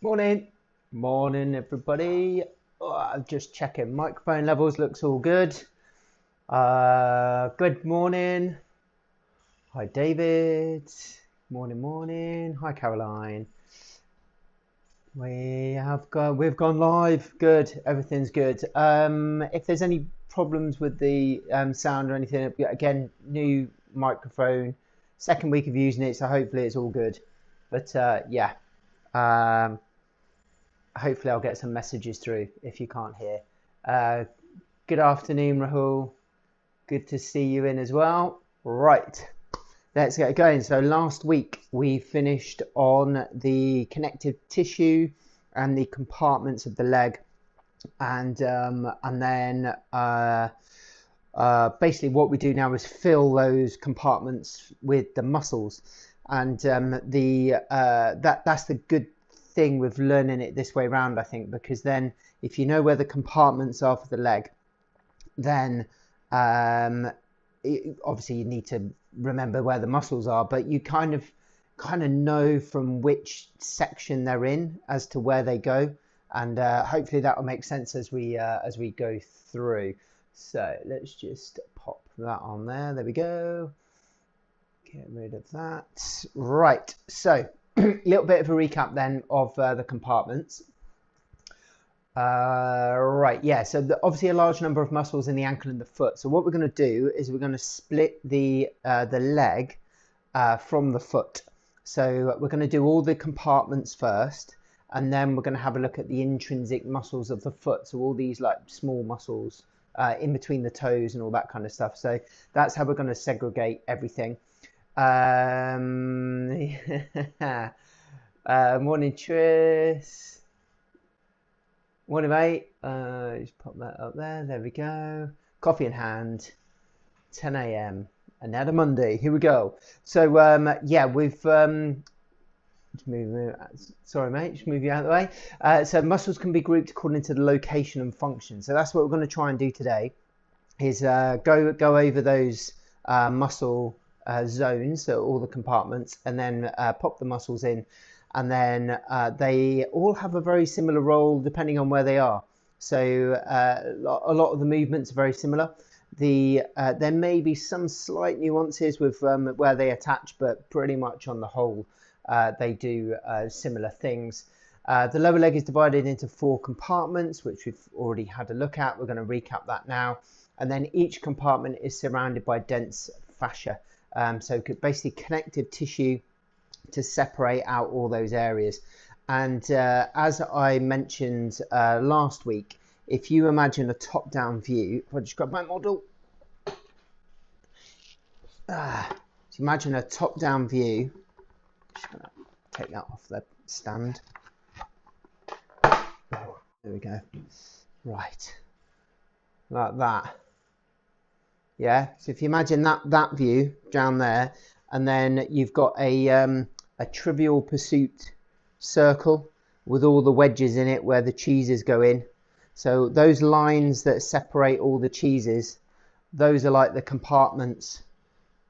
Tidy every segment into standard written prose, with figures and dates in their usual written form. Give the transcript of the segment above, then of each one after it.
Morning, morning, everybody. I'm just checking microphone levels. Looks all good. Good morning. Hi, David. Morning, morning. Hi, Caroline. We've gone live. Good. Everything's good. If there's any problems with the sound or anything, again, new microphone, second week of using it, so hopefully it's all good. But yeah. Um, Hopefully I'll get some messages through if you can't hear. Uh, Good afternoon, Rahul. Good to see you in as well. Right, let's get going. So last week we finished on the connective tissue and the compartments of the leg, and then basically what we do now is fill those compartments with the muscles, and that's the good thing with learning it this way around, I think, because then if you know where the compartments are for the leg, then obviously you need to remember where the muscles are, but you kind of know from which section they're in as to where they go, and hopefully that will make sense as we go through. So let's just pop that on there. There we go. Get rid of that. Right, so a little bit of a recap then of the compartments. Right, yeah, so obviously a large number of muscles in the ankle and the foot. So what we're going to do is we're going to split the leg from the foot. So we're going to do all the compartments first, and then we're going to have a look at the intrinsic muscles of the foot. So all these like small muscles in between the toes and all that kind of stuff. So that's how we're going to segregate everything. Morning, Tris. Morning, mate. Just pop that up there. There we go. Coffee in hand. 10 a.m. Another Monday. Here we go. So yeah, we've sorry, mate. Just move you out of the way. So muscles can be grouped according to the location and function. So that's what we're going to try and do today. Is go over those muscle zones, so all the compartments, and then pop the muscles in, and then they all have a very similar role depending on where they are. So a lot of the movements are very similar. There may be some slight nuances with where they attach, but pretty much on the whole they do similar things. The lower leg is divided into 4 compartments, which we've already had a look at. We're going to recap that now. And then each compartment is surrounded by dense fascia. So basically connective tissue to separate out all those areas. And as I mentioned last week, if you imagine a top-down view, if I just grab my model. So imagine a top-down view. Just going to take that off the stand. There we go. Right. Like that. Yeah, so if you imagine that view down there, and then you've got a Trivial Pursuit circle with all the wedges in it where the cheeses go in. So those lines that separate all the cheeses, those are like the compartments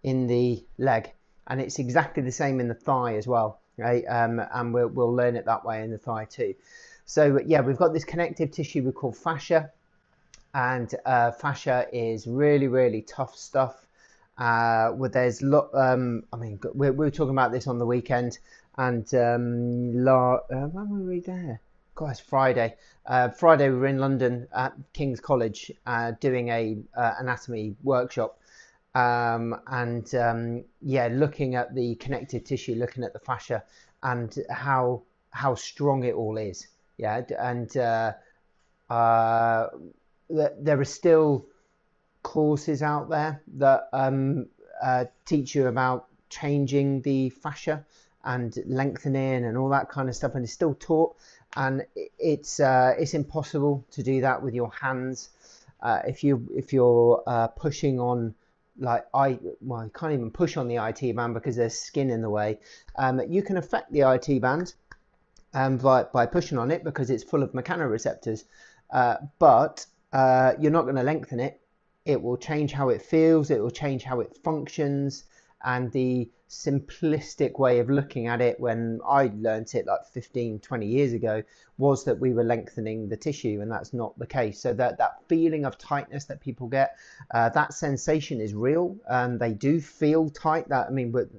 in the leg, and it's exactly the same in the thigh as well, right? And we'll learn it that way in the thigh too. So yeah, we've got this connective tissue we call fascia. And fascia is really tough stuff. There's I mean, we were talking about this on the weekend, and when were we there? God, it's Friday. Friday we were in London at King's College doing a anatomy workshop, and yeah, looking at the connective tissue, looking at the fascia, and how strong it all is. Yeah, and there are still courses out there that teach you about changing the fascia and lengthening and all that kind of stuff, and it's still taught, and it's impossible to do that with your hands. If you're pushing on, like you can't even push on the IT band because there's skin in the way. You can affect the IT band by pushing on it because it's full of mechanoreceptors, but you're not going to lengthen it. It will change how it feels, it will change how it functions, And the simplistic way of looking at it when I learnt it like 15-20 years ago was that we were lengthening the tissue, and that's not the case. So that feeling of tightness that people get, that sensation is real, and they do feel tight. That, I mean, but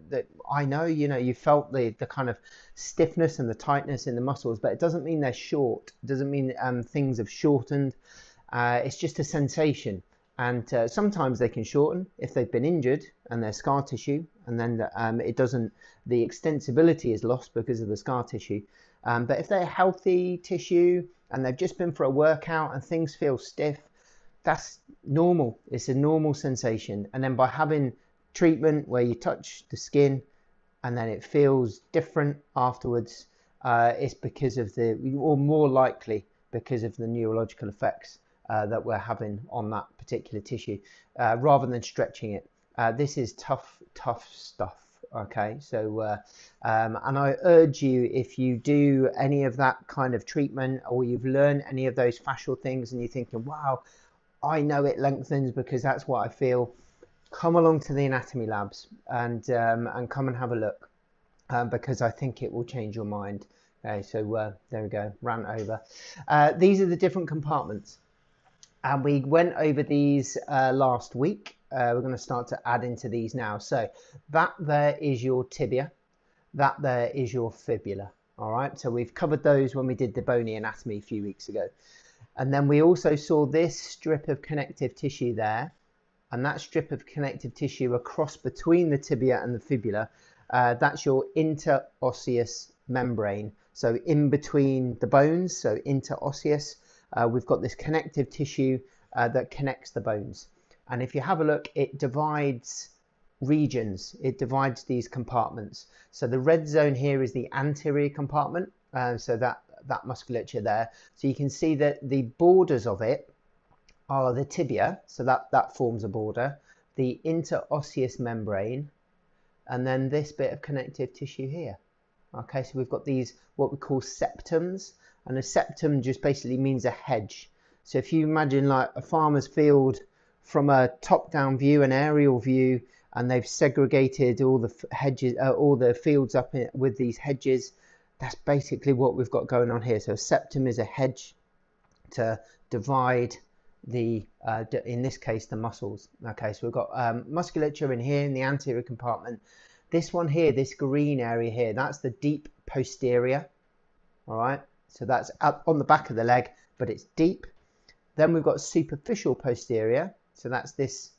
I know, you know, you felt the kind of stiffness and the tightness in the muscles, but it doesn't mean they're short. It doesn't mean things have shortened. It's just a sensation. And sometimes they can shorten if they've been injured and there's scar tissue, and then the extensibility is lost because of the scar tissue. But if they're healthy tissue and they've just been for a workout and things feel stiff, that's normal. It's a normal sensation. And then by having treatment where you touch the skin and then it feels different afterwards, it's because of or more likely because of the neurological effects that we're having on that particular tissue, rather than stretching it. This is tough stuff. Okay, so and I urge you, if you do any of that kind of treatment, or you've learned any of those fascial things and you're thinking, wow, I know it lengthens because that's what I feel, come along to the anatomy labs and come and have a look, because I think it will change your mind. Okay, so there we go, rant over. These are the different compartments. And we went over these last week. We're going to start to add into these now. So that there is your tibia. That there is your fibula. All right. So we've covered those when we did the bony anatomy a few weeks ago. And then we also saw this strip of connective tissue there. And that strip of connective tissue across between the tibia and the fibula, that's your interosseous membrane. So in between the bones, so interosseous. We've got this connective tissue that connects the bones. And if you have a look, it divides regions. It divides these compartments. So the red zone here is the anterior compartment. So that musculature there. So you can see that the borders of it are the tibia. So that forms a border. The interosseous membrane. And then this bit of connective tissue here. Okay, so we've got these, what we call septums. And a septum just basically means a hedge. So if you imagine like a farmer's field from a top-down view, an aerial view, and they've segregated all the hedges, all the fields up with these hedges, that's basically what we've got going on here. So a septum is a hedge to divide the, in this case, the muscles. Okay, so we've got musculature in here in the anterior compartment. This one here, this green area here, that's the deep posterior. All right. So that's up on the back of the leg, but it's deep. Then we've got superficial posterior. So that's this,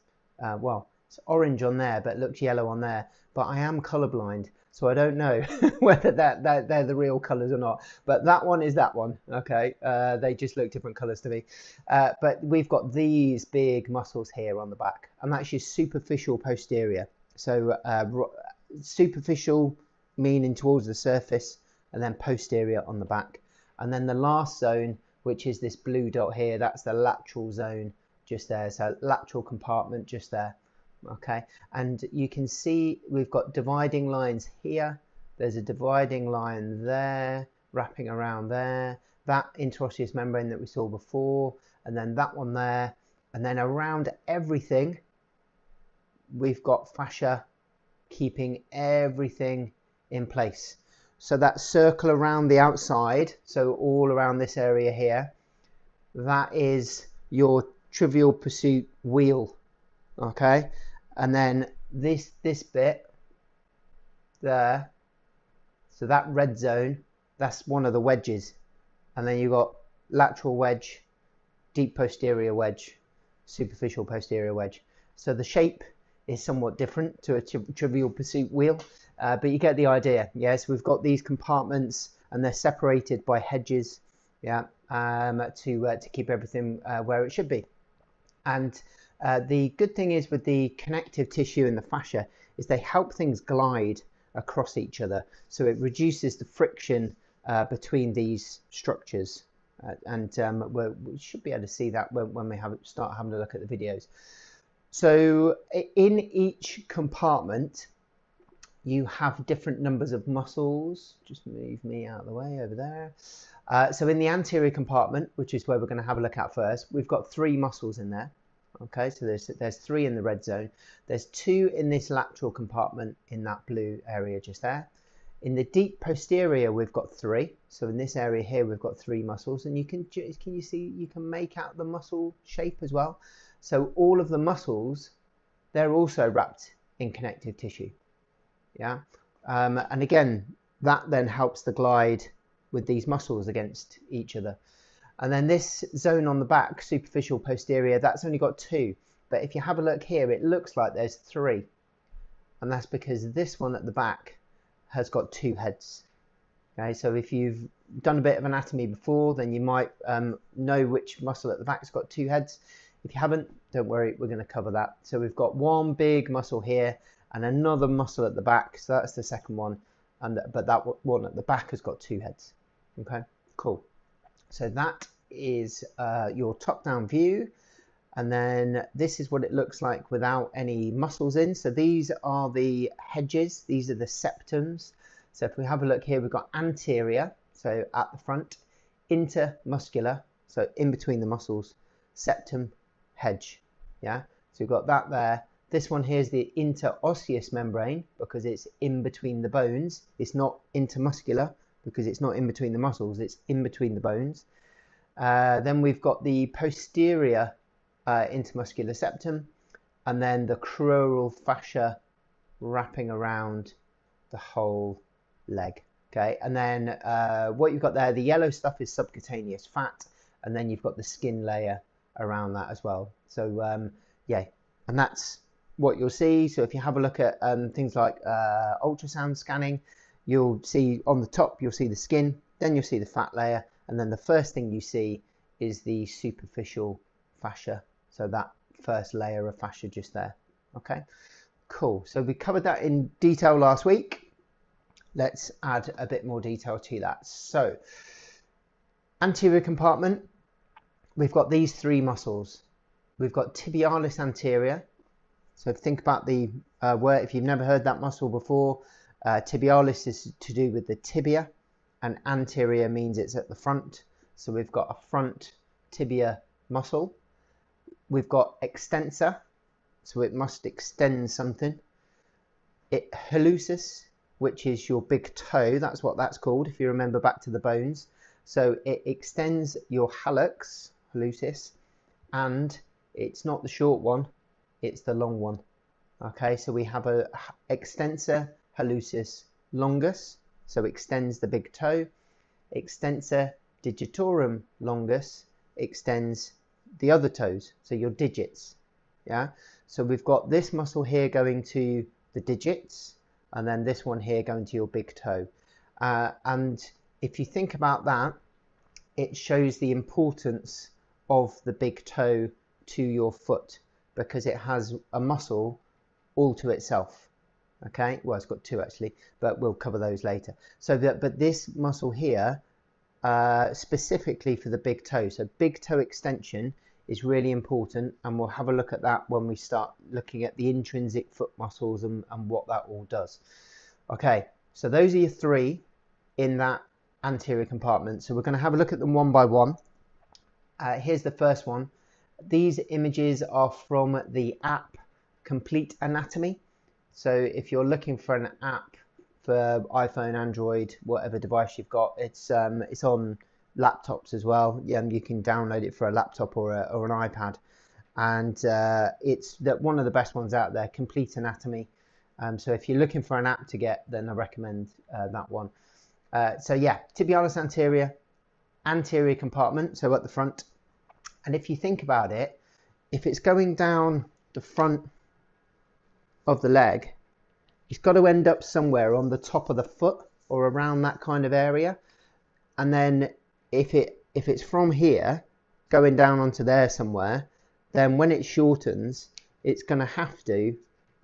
well, it's orange on there, but it looks yellow on there. But I am colorblind, so I don't know whether they're the real colors or not. But that one is that one, okay? They just look different colors to me. But we've got these big muscles here on the back, and that's your superficial posterior. So superficial meaning towards the surface, and then posterior on the back. And then the last zone, which is this blue dot here, that's the lateral zone just there. So lateral compartment just there. Okay, and you can see we've got dividing lines here. There's a dividing line there, wrapping around there. That interosseous membrane that we saw before, and then that one there. And then around everything, we've got fascia keeping everything in place. So that circle around the outside, so all around this area here, that is your trivial pursuit wheel, okay? And then this bit there, so that red zone, that's one of the wedges. And then you've got lateral wedge, deep posterior wedge, superficial posterior wedge. So the shape is somewhat different to a trivial pursuit wheel. But you get the idea. Yes, we've got these compartments and they're separated by hedges, yeah, to keep everything where it should be. And the good thing is with the connective tissue and the fascia is they help things glide across each other. So it reduces the friction between these structures. And we should be able to see that when we start having a look at the videos. So in each compartment, you have different numbers of muscles. Just move me out of the way over there. So in the anterior compartment, which is where we're going to have a look at first, we've got 3 muscles in there. Okay, so there's 3 in the red zone. There's 2 in this lateral compartment in that blue area just there. In the deep posterior, we've got 3. So in this area here, we've got 3 muscles, and can you see, you can make out the muscle shape as well. So all of the muscles, they're also wrapped in connective tissue. Yeah, and again, that then helps the glide with these muscles against each other. And then this zone on the back, superficial posterior, that's only got 2. But if you have a look here, it looks like there's 3. And that's because this one at the back has got 2 heads. Okay, so if you've done a bit of anatomy before, then you might know which muscle at the back's got 2 heads. If you haven't, don't worry, we're going to cover that. So we've got one big muscle here and another muscle at the back. So that's the second one. But that one at the back has got 2 heads. Okay, cool. So that is your top-down view. And then this is what it looks like without any muscles in. So these are the hedges. These are the septums. So if we have a look here, we've got anterior, so at the front, intermuscular, so in between the muscles, septum, hedge. Yeah, so we've got that there. This one here is the interosseous membrane because it's in between the bones. It's not intermuscular because it's not in between the muscles. It's in between the bones. Then we've got the posterior intermuscular septum, and then the crural fascia wrapping around the whole leg. Okay, and then what you've got there, the yellow stuff is subcutaneous fat, and then you've got the skin layer around that as well. So yeah, and that's what you'll see. So if you have a look at things like ultrasound scanning, you'll see on the top, you'll see the skin, then you'll see the fat layer, and then the first thing you see is the superficial fascia. So that first layer of fascia just there. Okay, cool. So we covered that in detail last week. Let's add a bit more detail to that. So anterior compartment, we've got these 3 muscles. We've got tibialis anterior. So think about the word, if you've never heard that muscle before, tibialis is to do with the tibia, and anterior means it's at the front. So we've got a front tibia muscle. We've got extensor, so it must extend something. Hallucis, which is your big toe, that's what that's called if you remember back to the bones. So it extends your hallux, hallucis, and it's not the short one, it's the long one. Okay, so we have a extensor hallucis longus, so extends the big toe. Extensor digitorum longus extends the other toes, so your digits. Yeah, so we've got this muscle here going to the digits, and then this one here going to your big toe. And if you think about that, it shows the importance of the big toe to your foot because it has a muscle all to itself. Okay, well, it's got 2 actually, but we'll cover those later. So but this muscle here specifically for the big toe, so big toe extension is really important, and we'll have a look at that when we start looking at the intrinsic foot muscles and what that all does. Okay, so those are your 3 in that anterior compartment. So we're going to have a look at them one by one. Here's the first one. These images are from the app Complete Anatomy. So if you're looking for an app for iPhone, Android, whatever device you've got, it's on laptops as well. You can download it for a laptop or an iPad, and it's one of the best ones out there, Complete Anatomy. So if you're looking for an app to get, then I recommend that one. So yeah, tibialis anterior compartment, so at the front. And if you think about it, if it's going down the front of the leg, it's got to end up somewhere on the top of the foot or around that kind of area. And then if it's from here going down onto there somewhere, then when it shortens, it's going to have to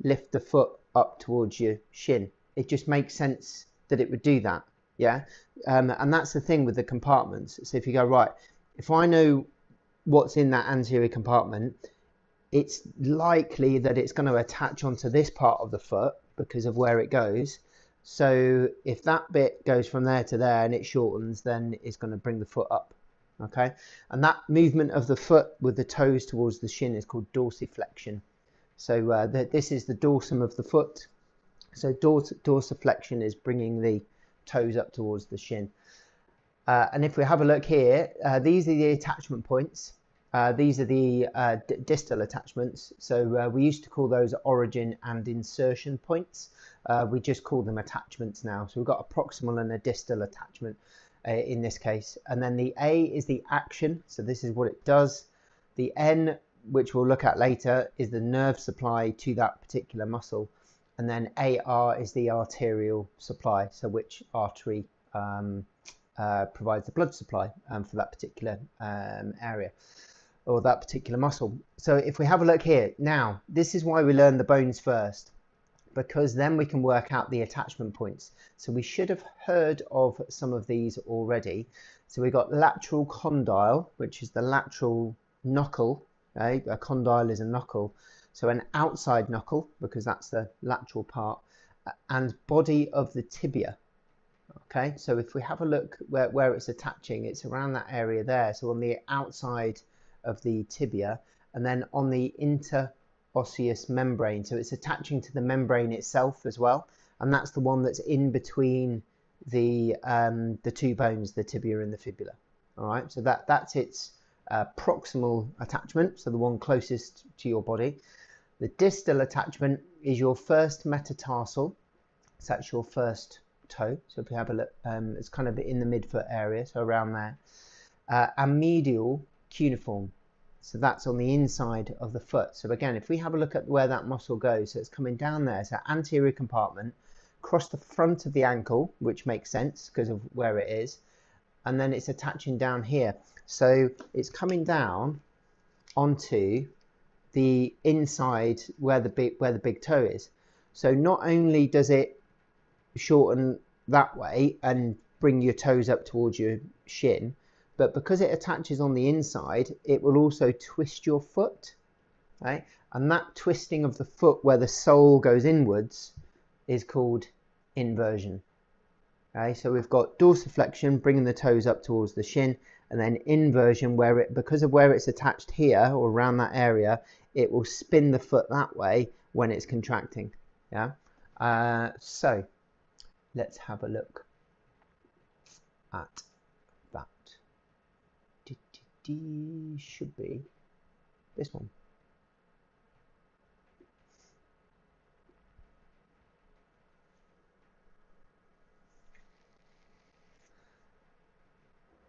lift the foot up towards your shin. It just makes sense that it would do that. Yeah, and that's the thing with the compartments. So if you go, right, if I know what's in that anterior compartment, it's likely that it's going to attach onto this part of the foot because of where it goes. So if that bit goes from there to there and it shortens, then it's going to bring the foot up. Okay, and that movement of the foot with the toes towards the shin is called dorsiflexion. So this is the dorsum of the foot. So dorsiflexion is bringing the toes up towards the shin. And if we have a look here, these are the attachment points. These are the distal attachments. So we used to call those origin and insertion points. We just call them attachments now. So we've got a proximal and a distal attachment in this case. And then the A is the action. So this is what it does. The N, which we'll look at later, is the nerve supply to that particular muscle. And then AR is the arterial supply, so which artery provides the blood supply for that particular area or that particular muscle. So if we have a look here, now this is why we learn the bones first, because then we can work out the attachment points. So we should have heard of some of these already. So we've got lateral condyle, which is the lateral knuckle. Okay? A condyle is a knuckle. So an outside knuckle, because that's the lateral part, and body of the tibia. Okay, so if we have a look where it's attaching, it's around that area there. So on the outside of the tibia, and then on the interosseous membrane. So it's attaching to the membrane itself as well. And that's the one that's in between the two bones, the tibia and the fibula. All right, so that's its proximal attachment, so the one closest to your body. The distal attachment is your first metatarsal. So that's your first toe. So if you have a look, it's kind of in the midfoot area, so around there. And medial cuneiform. So that's on the inside of the foot. So again, if we have a look at where that muscle goes, so it's coming down there. So anterior compartment, across the front of the ankle, which makes sense because of where it is. And then it's attaching down here. So it's coming down onto the inside where the big toe is. So not only does it shorten that way and bring your toes up towards your shin, but because it attaches on the inside, it will also twist your foot. Okay? And that twisting of the foot where the sole goes inwards is called inversion. Okay? So we've got dorsiflexion, bringing the toes up towards the shin, and then inversion, where it, because of where it's attached here or around that area, it will spin the foot that way when it's contracting. Yeah. So let's have a look at that. Should be this one.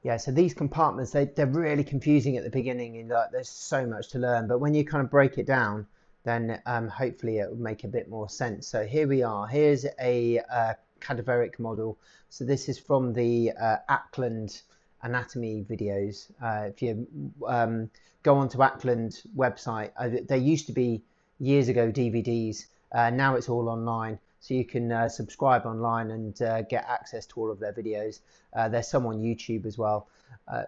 Yeah, so these compartments, they're really confusing at the beginning, in that there's so much to learn, but when you kind of break it down, then hopefully it will make a bit more sense. So here we are. Here's a cadaveric model. So this is from the Ackland anatomy videos. If you go onto Ackland's website, there used to be years ago DVDs. Now it's all online. So you can subscribe online and get access to all of their videos. There's some on YouTube as well.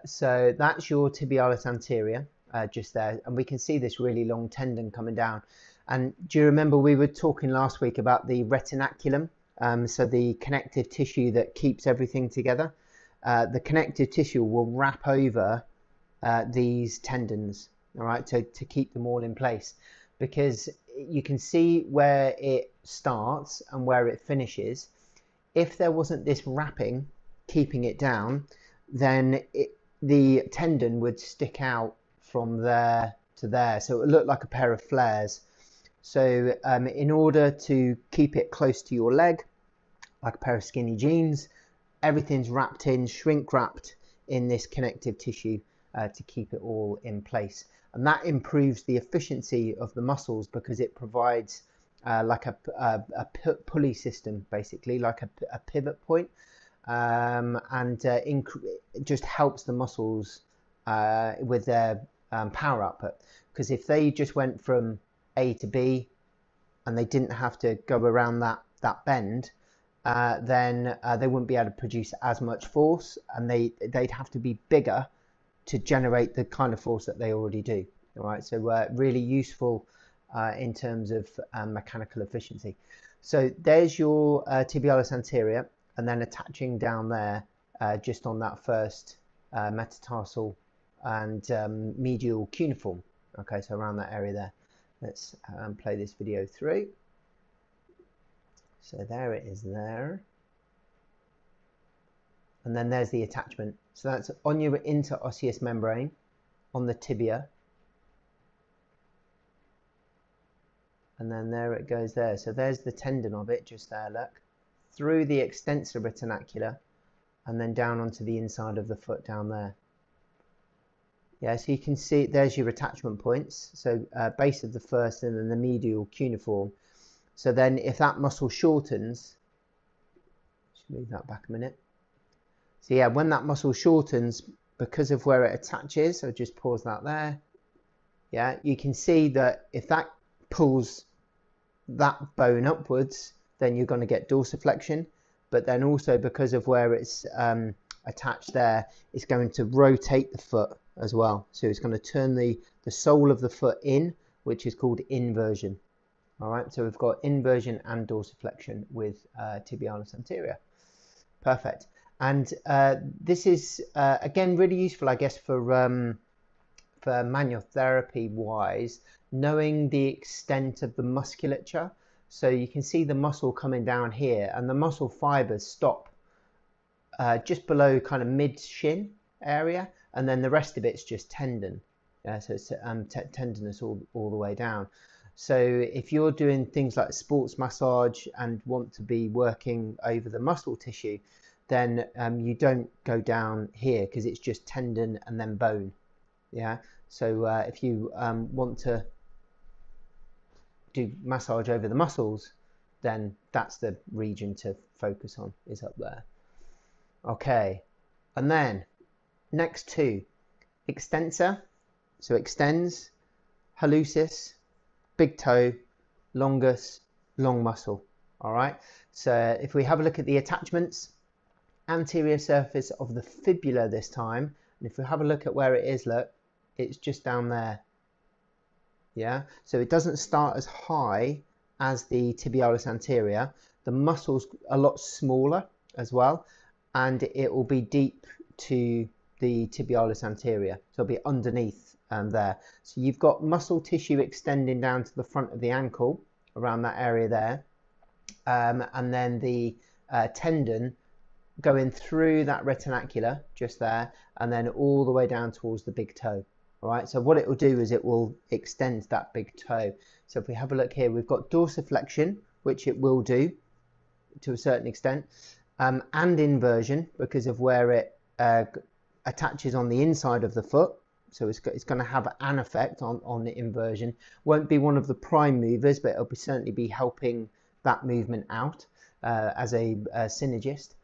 So that's your tibialis anterior, just there. And we can see this really long tendon coming down. And do you remember we were talking last week about the retinaculum? So the connective tissue that keeps everything together. The connective tissue will wrap over these tendons, all right, to keep them all in place. Because you can see where it starts and where it finishes. If there wasn't this wrapping keeping it down, then the tendon would stick out from there to there, so it would look like a pair of flares. So in order to keep it close to your leg, like a pair of skinny jeans, everything's wrapped in, shrink wrapped in this connective tissue to keep it all in place. And that improves the efficiency of the muscles because it provides like a pulley system, basically, like a pivot point, and it just helps the muscles with their power output. Because if they just went from A to B and they didn't have to go around that bend, then they wouldn't be able to produce as much force, and they'd have to be bigger to generate the kind of force that they already do. All right, so really useful in terms of mechanical efficiency. So there's your tibialis anterior, and then attaching down there just on that first metatarsal and medial cuneiform. Okay, so around that area there. Let's play this video through. So there it is there. And then there's the attachment. So that's on your interosseous membrane, on the tibia. And then there it goes there. So there's the tendon of it, just there, look. Through the extensor retinacular, and then down onto the inside of the foot down there. Yeah, so you can see there's your attachment points. So base of the first and then the medial cuneiform. So then if that muscle shortens, just move that back a minute. So yeah, when that muscle shortens, because of where it attaches, so just pause that there. Yeah, you can see that if that pulls that bone upwards, then you're going to get dorsiflexion. But then also because of where it's attached there, it's going to rotate the foot as well. So it's going to turn the sole of the foot in, which is called inversion. All right, so we've got inversion and dorsiflexion with tibialis anterior. Perfect. And this is, again, really useful, I guess, for manual therapy wise, knowing the extent of the musculature. So you can see the muscle coming down here, and the muscle fibers stop just below kind of mid shin area, and then the rest of it's just tendon. Yeah, so it's tendinous all the way down. So if you're doing things like sports massage and want to be working over the muscle tissue, then you don't go down here because it's just tendon and then bone. Yeah, so if you want to do massage over the muscles, then that's the region to focus on, is up there. Okay, and then next two, extensor, so extends, hallucis, big toe, longus, long muscle. All right, so if we have a look at the attachments, anterior surface of the fibula this time, and if we have a look at where it is, look, it's just down there. Yeah, so it doesn't start as high as the tibialis anterior. The muscle's a lot smaller as well, and it will be deep to the tibialis anterior, so it'll be underneath there. So you've got muscle tissue extending down to the front of the ankle around that area there, and then the tendon going through that retinacular just there, and then all the way down towards the big toe. All right, so what it will do is it will extend that big toe. So if we have a look here, we've got dorsiflexion, which it will do to a certain extent, and inversion because of where it attaches on the inside of the foot. So it's going to have an effect on the inversion. Won't be one of the prime movers, but it'll certainly be helping that movement out as a synergist.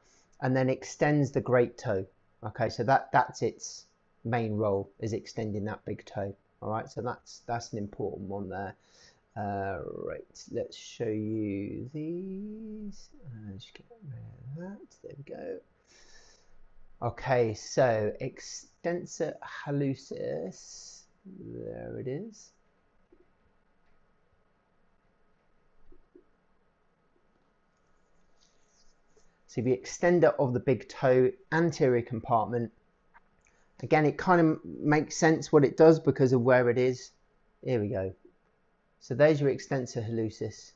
And then extends the great toe. Okay, so that's its main role, is extending that big toe. All right, so that's an important one there. Right, let's show you these. Just get rid of that. There we go. Okay, so extensor hallucis. There it is. So the extender of the big toe, anterior compartment. Again, it kind of makes sense what it does because of where it is. Here we go. So there's your extensor hallucis,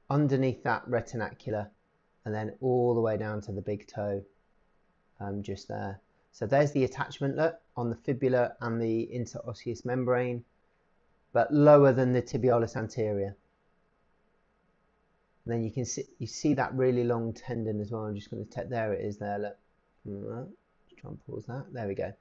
underneath that retinacular, and then all the way down to the big toe, just there. So there's the attachment, look, on the fibula and the interosseous membrane, but lower than the tibialis anterior. And then you see that really long tendon as well. I'm just going to take, there it is there, look. Just try and pause that. There we go.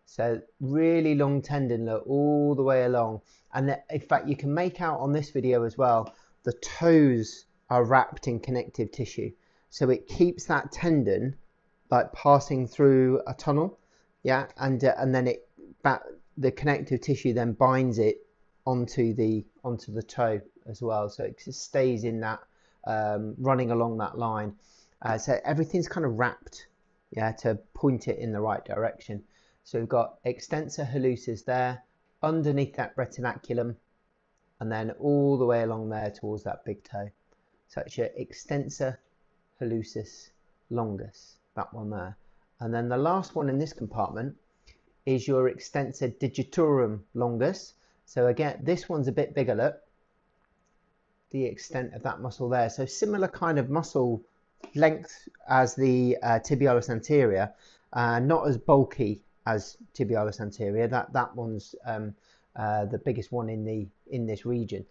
So really long tendon, look, all the way along. And in fact, you can make out on this video as well, the toes are wrapped in connective tissue. So it keeps that tendon like passing through a tunnel. Yeah, and then the connective tissue then binds it onto the toe as well. So it just stays in that, running along that line. So everything's kind of wrapped, yeah, to point it in the right direction. So we've got extensor hallucis there, underneath that retinaculum, and then all the way along there towards that big toe. So it's your extensor hallucis longus, that one there. And then the last one in this compartment is your extensor digitorum longus. So again, this one's a bit bigger, look, the extent of that muscle there. So similar kind of muscle length as the tibialis anterior, not as bulky as tibialis anterior. That one's the biggest one in this region.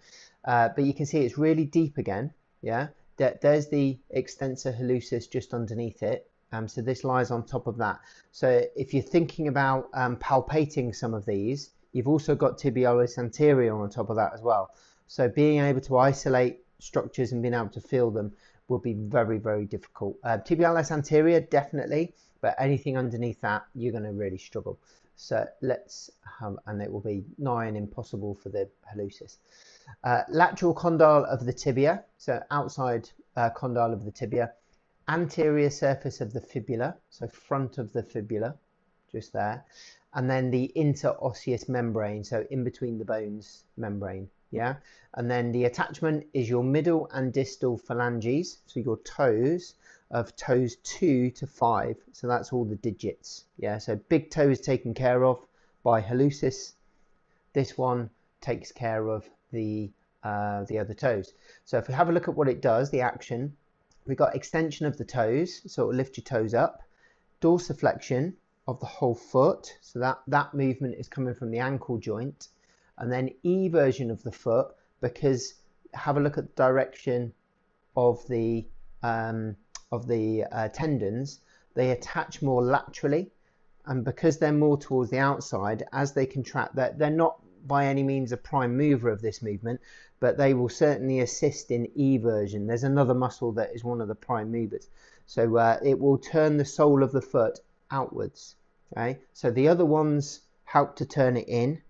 But you can see it's really deep again. Yeah, there's the extensor hallucis just underneath it. So this lies on top of that. So if you're thinking about palpating some of these, you've also got tibialis anterior on top of that as well. So being able to isolate structures and being able to feel them will be very, very difficult. Tibialis anterior, definitely, but anything underneath that, you're going to really struggle. So let's have, and it will be nigh and impossible for the hallucis. Lateral condyle of the tibia, so outside condyle of the tibia. Anterior surface of the fibula, so front of the fibula, just there. And then the interosseous membrane, so in between the bones membrane. Yeah, and then the attachment is your middle and distal phalanges, so your toes of toes 2 to 5. So that's all the digits. Yeah, so big toe is taken care of by hallucis. This one takes care of the other toes. So if we have a look at what it does, the action, we've got extension of the toes, so it will lift your toes up, dorsiflexion of the whole foot, so that movement is coming from the ankle joint, and then eversion of the foot, because have a look at the direction of the tendons. They attach more laterally, and because they're more towards the outside, as they contract, they're not by any means a prime mover of this movement, but they will certainly assist in eversion. There's another muscle that is one of the prime movers, so it will turn the sole of the foot outwards. Okay, so the other ones help to turn it in.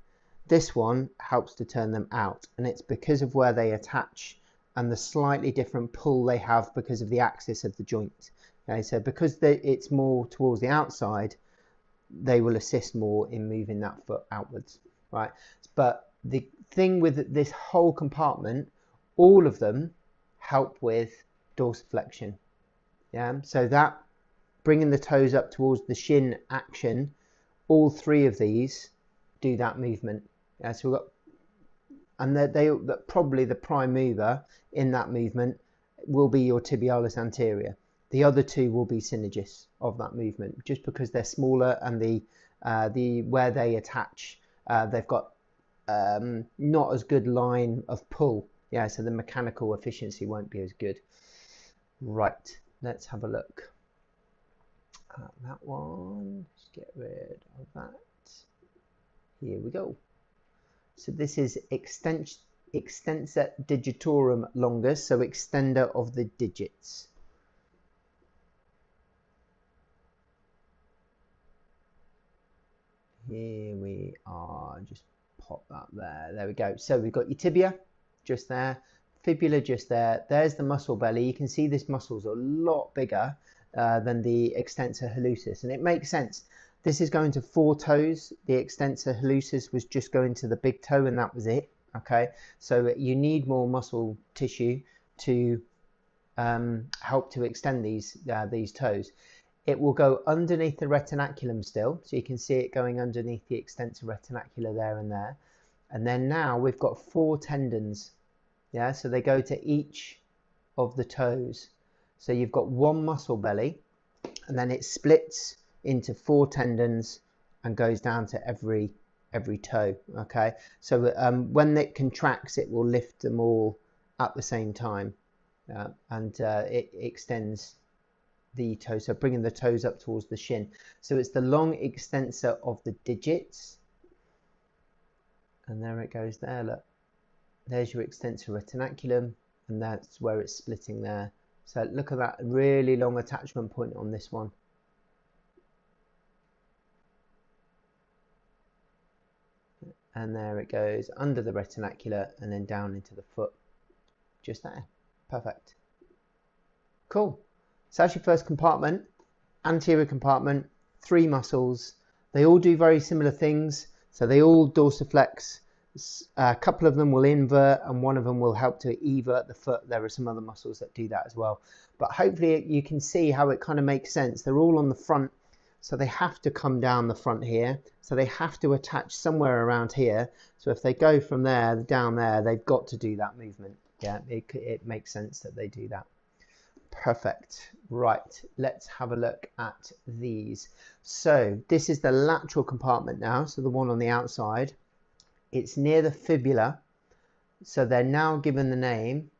This one helps to turn them out, and it's because of where they attach and the slightly different pull they have because of the axis of the joint. Okay, so because it's more towards the outside, they will assist more in moving that foot outwards, right? But the thing with this whole compartment, all of them help with dorsiflexion. Yeah, so that bringing the toes up towards the shin action, all three of these do that movement. Yeah, so we've got, and they probably the prime mover in that movement will be your tibialis anterior. The other two will be synergists of that movement, just because they're smaller and the where they attach, they've got not as good line of pull. Yeah, so the mechanical efficiency won't be as good. Right, let's have a look at that one. Let's get rid of that. Here we go. So this is extensor digitorum longus, so extender of the digits. Here we are, just pop that there. There we go. So we've got your tibia just there, fibula just there. There's the muscle belly. You can see this muscle's a lot bigger than the extensor hallucis, and it makes sense. This is going to 4 toes. The extensor hallucis was just going to the big toe, and that was it. Okay, so you need more muscle tissue to help to extend these toes. It will go underneath the retinaculum still, so you can see it going underneath the extensor retinacular there and there. And then now we've got 4 tendons. Yeah, so they go to each of the toes. So you've got one muscle belly, and then it splits into 4 tendons and goes down to every toe. Okay, so when it contracts, it will lift them all at the same time, and it extends the toes, so bringing the toes up towards the shin. So it's the long extensor of the digits, and there it goes there. Look, there's your extensor retinaculum, and that's where it's splitting there. So look at that really long attachment point on this one. And there it goes under the retinacular and then down into the foot, just there. Perfect. Cool. So that's your first compartment, anterior compartment, 3 muscles. They all do very similar things. So they all dorsiflex. A couple of them will invert, and one of them will help to evert the foot. There are some other muscles that do that as well. But hopefully you can see how it kind of makes sense. They're all on the front so they have to come down the front here, so they have to attach somewhere around here. So if they go from there down there, they've got to do that movement. Yeah, it makes sense that they do that. Perfect. Right, let's have a look at these. So this is the lateral compartment now, so the one on the outside. It's near the fibula, so they're now given the name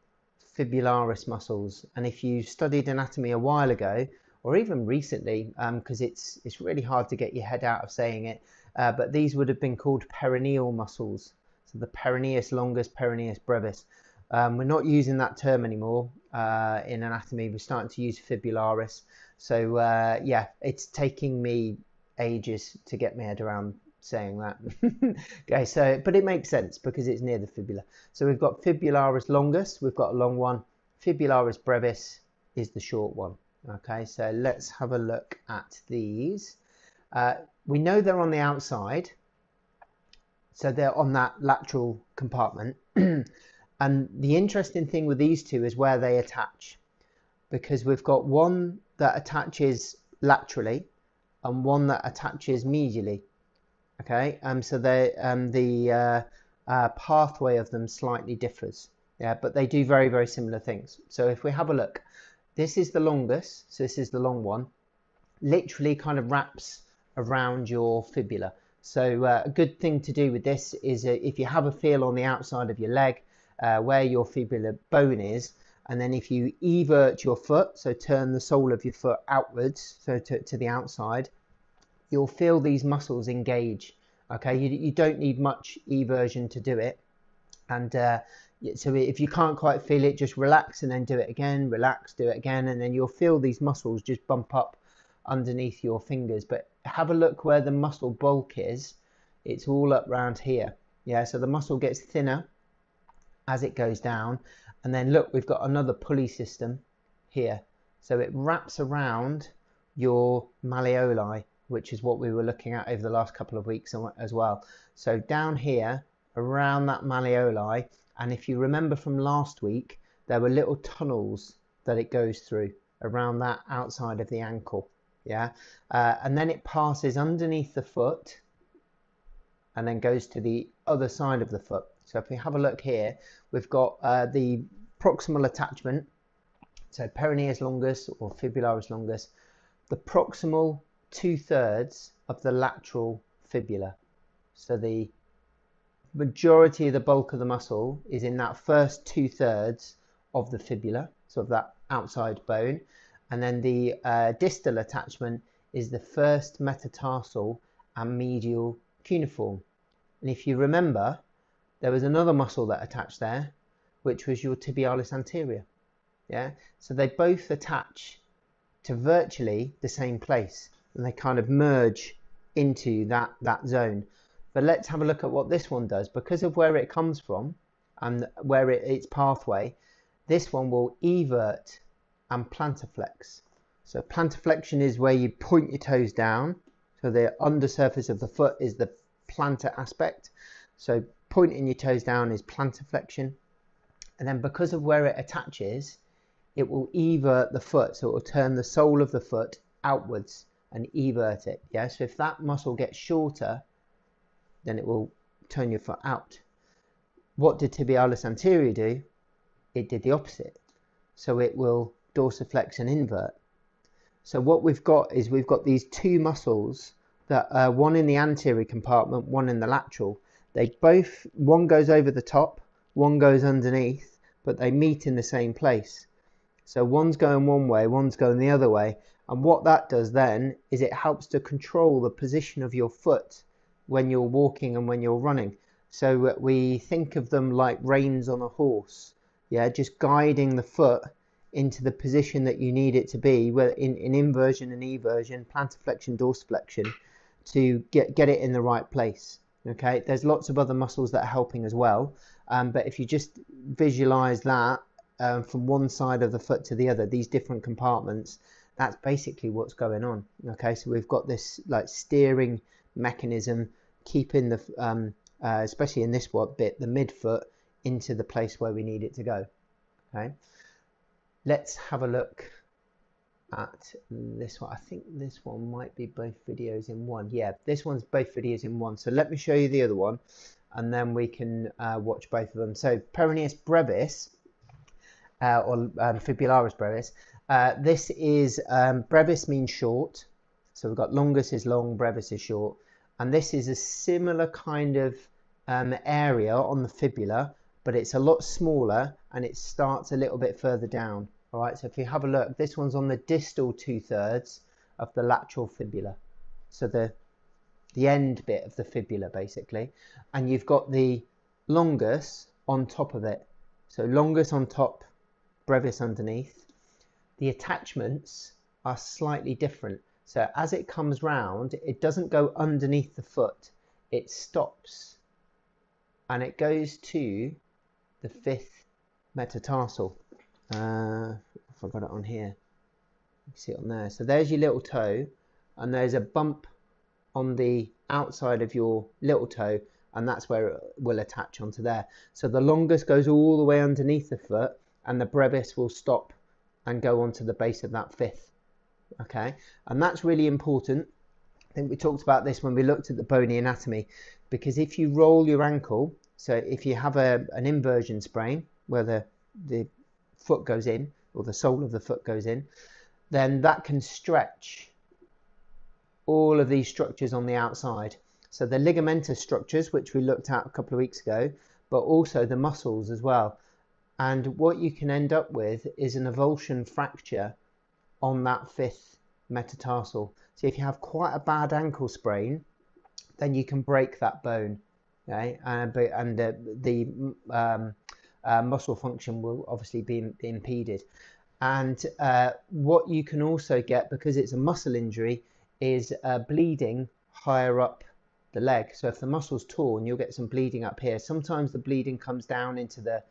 fibularis muscles. And if you studied anatomy a while ago, or even recently, because it's really hard to get your head out of saying it, but these would have been called perineal muscles. So the peroneus longus, peroneus brevis. We're not using that term anymore in anatomy. We're starting to use fibularis. So yeah, it's taking me ages to get my head around saying that. Okay, so but it makes sense because it's near the fibula. So we've got fibularis longus, we've got a long one. Fibularis brevis is the short one. Okay, so let's have a look at these. We know they're on the outside, so they're on that lateral compartment. And the interesting thing with these two is where they attach, because we've got one that attaches laterally and one that attaches medially. Okay, so the pathway of them slightly differs. Yeah, but they do very, very similar things. So if we have a look, this is the longest, so this is the long one, literally kind of wraps around your fibula. So a good thing to do with this is if you have a feel on the outside of your leg where your fibular bone is, and then if you evert your foot, so turn the sole of your foot outwards, so to the outside, you'll feel these muscles engage. Okay, you don't need much eversion to do it. And so if you can't quite feel it, just relax and then do it again, relax, do it again, and then you'll feel these muscles just bump up underneath your fingers. But have a look where the muscle bulk is. It's all up around here. Yeah, so the muscle gets thinner as it goes down. And then look, we've got another pulley system here. So it wraps around your malleoli, which is what we were looking at over the last couple of weeks as well. So down here, around that malleoli, and if you remember from last week, there were little tunnels that it goes through around that outside of the ankle. Yeah, and then it passes underneath the foot and then goes to the other side of the foot. So if we have a look here, we've got the proximal attachment, so peroneus longus or fibularis longus, the proximal 2/3 of the lateral fibula. So the majority of the bulk of the muscle is in that first 2/3 of the fibula, so of that outside bone. And then the distal attachment is the first metatarsal and medial cuneiform. And if you remember, there was another muscle that attached there, which was your tibialis anterior. Yeah, so they both attach to virtually the same place, and they kind of merge into that zone. But let's have a look at what this one does. Because of where it comes from and where its pathway, this one will evert and plantarflex. So plantarflexion is where you point your toes down, so the undersurface of the foot is the plantar aspect, so pointing your toes down is plantarflexion. And then because of where it attaches, it will evert the foot, so it will turn the sole of the foot outwards and evert it. Yeah, so if that muscle gets shorter, then it will turn your foot out. What did tibialis anterior do? It did the opposite. So it will dorsiflex and invert. So what we've got is we've got these two muscles that one in the anterior compartment, one in the lateral. They both, one goes over the top, one goes underneath, but they meet in the same place. So one's going one way, one's going the other way. And what that does then is it helps to control the position of your foot when you're walking and when you're running. So we think of them like reins on a horse. Yeah, just guiding the foot into the position that you need it to be, whether in inversion and eversion, plantarflexion, dorsiflexion, to get it in the right place. Okay, there's lots of other muscles that are helping as well, but if you just visualize that from one side of the foot to the other, these different compartments, that's basically what's going on. Okay, so we've got this like steering mechanism keeping the especially in this bit, the midfoot, into the place where we need it to go. Okay, let's have a look at this one. I think this one might be both videos in one. Yeah, this one's both videos in one. So let me show you the other one, and then we can watch both of them. So peroneus brevis, or fibularis brevis. This is brevis means short. So we've got longus is long, brevis is short. And this is a similar kind of area on the fibula, but it's a lot smaller and it starts a little bit further down. All right, so if you have a look, this one's on the distal 2/3 of the lateral fibula. So the end bit of the fibula, basically. And you've got the longus on top of it. So longus on top, brevis underneath. The attachments are slightly different. So as it comes round, it doesn't go underneath the foot. It stops and it goes to the 5th metatarsal. If I got it on here, you can see it on there. So there's your little toe, and there's a bump on the outside of your little toe, and that's where it will attach onto there. So the longus goes all the way underneath the foot, and the brevis will stop and go onto the base of that 5th. Okay, and that's really important. I think we talked about this when we looked at the bony anatomy, because if you roll your ankle, so if you have an inversion sprain where the foot goes in, or the sole of the foot goes in, then that can stretch all of these structures on the outside. So the ligamentous structures, which we looked at a couple of weeks ago, but also the muscles as well. And what you can end up with is an avulsion fracture on that 5th metatarsal. So if you have quite a bad ankle sprain, then you can break that bone, okay? And the muscle function will obviously be impeded. And what you can also get, because it's a muscle injury, is bleeding higher up the leg. So if the muscle's torn, you'll get some bleeding up here. Sometimes the bleeding comes down into the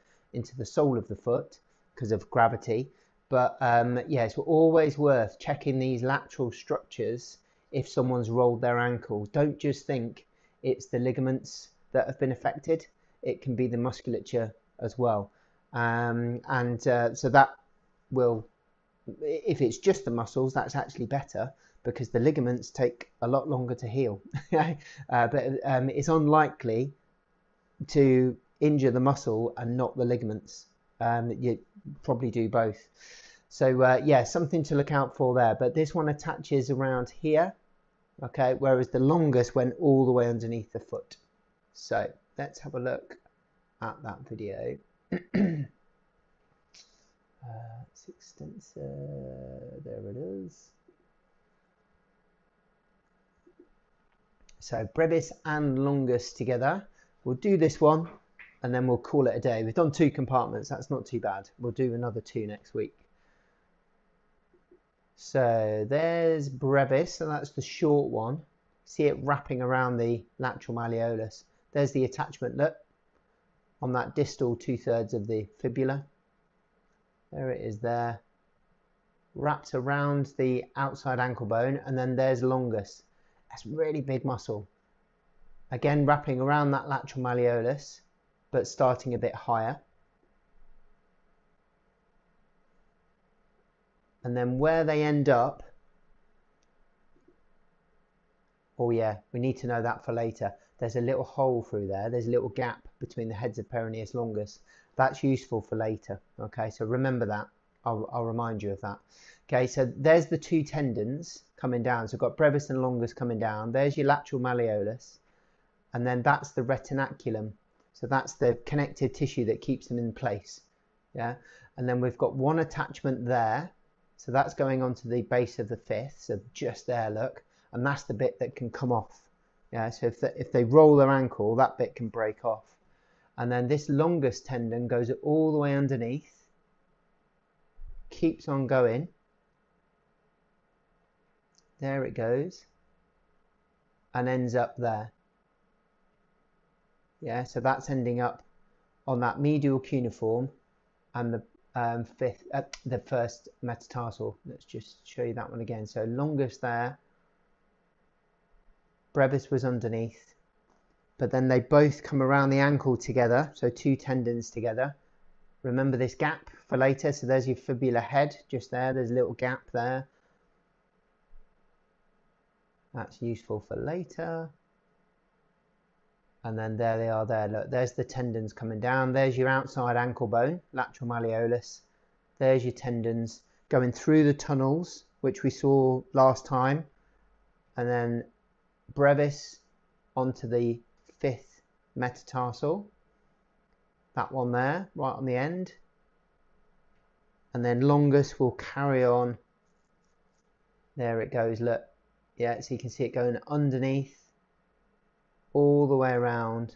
sole of the foot because of gravity. But yeah, it's always worth checking these lateral structures if someone's rolled their ankle. Don't just think it's the ligaments that have been affected. It can be the musculature as well. So that will, if it's just the muscles, that's actually better, because the ligaments take a lot longer to heal. But it's unlikely to injure the muscle and not the ligaments. You probably do both. So yeah, something to look out for there. But this one attaches around here, okay, whereas the longest went all the way underneath the foot. So let's have a look at that video. It's extensor, there it is. So brevis and longus together. We'll do this one and then we'll call it a day. We've done 2 compartments, that's not too bad. We'll do another 2 next week. So there's brevis, so that's the short one. See it wrapping around the lateral malleolus. There's the attachment, look, on that distal 2/3 of the fibula. There it is there. Wrapped around the outside ankle bone, and then there's longus. That's really big muscle. Again, wrapping around that lateral malleolus, but starting a bit higher. And then where they end up, oh yeah, we need to know that for later. There's a little hole through there. There's a little gap between the heads of peroneus longus. That's useful for later. Okay, so remember that. I'll remind you of that. Okay, so there's the 2 tendons coming down. So we've got brevis and longus coming down. There's your lateral malleolus. And then that's the retinaculum. So that's the connective tissue that keeps them in place. Yeah, and then we've got one attachment there. So that's going on to the base of the 5th. So just there, look. And that's the bit that can come off. Yeah, so if they roll their ankle, that bit can break off. And then this longus tendon goes all the way underneath, keeps on going. There it goes, and ends up there. Yeah, so that's ending up on that medial cuneiform and the 1st metatarsal. Let's just show you that one again. So longus there, brevis was underneath, but then they both come around the ankle together, so 2 tendons together, Remember this gap for later. So there's your fibula head just there. There's a little gap there. That's useful for later. And then there they are there. Look, there's the tendons coming down. There's your outside ankle bone, lateral malleolus. There's your tendons going through the tunnels, which we saw last time. And then brevis onto the 5th metatarsal. That one there, right on the end. And then longus will carry on. There it goes, look. Yeah, so you can see it going underneath, all the way around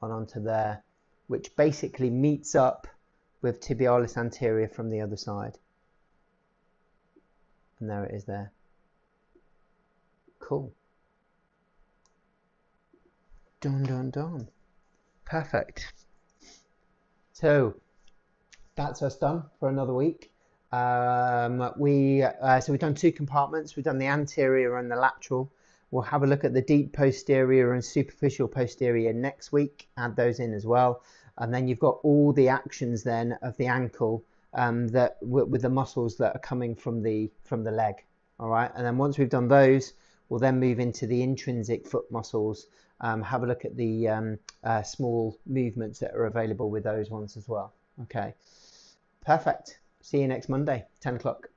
and onto there, which basically meets up with tibialis anterior from the other side. And there it is there. Cool. Done, done, done. Perfect. So that's us done for another week. So we've done 2 compartments. We've done the anterior and the lateral. We'll have a look at the deep posterior and superficial posterior next week. Add those in as well. And then you've got all the actions then of the ankle that with the muscles that are coming from the leg. All right. And then once we've done those, we'll then move into the intrinsic foot muscles. Have a look at the small movements that are available with those ones as well. Okay. Perfect. See you next Monday, 10 o'clock.